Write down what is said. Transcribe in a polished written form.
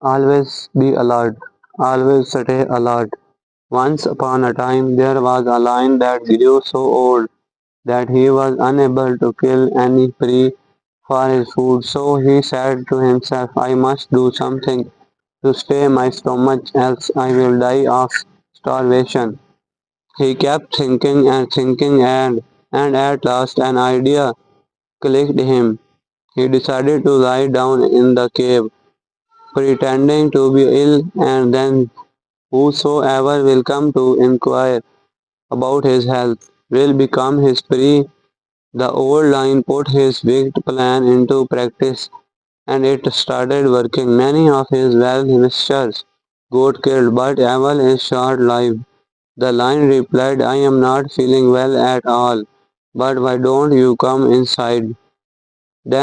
Always be alert. Always stay alert. Once upon a time there was a lion that grew so old that he was unable to kill any prey for his food. So he said to himself, I must do something to stay my stomach else I will die of starvation. He kept thinking and thinking and at last an idea clicked him. He decided to lie down in the cave, pretending to be ill, and then whosoever will come to inquire about his health will become his prey. The old lion put his wicked plan into practice, and it started working. Many of his well-wishers got killed, but evil is short-lived. The lion replied, I am not feeling well at all, but why don't you come inside?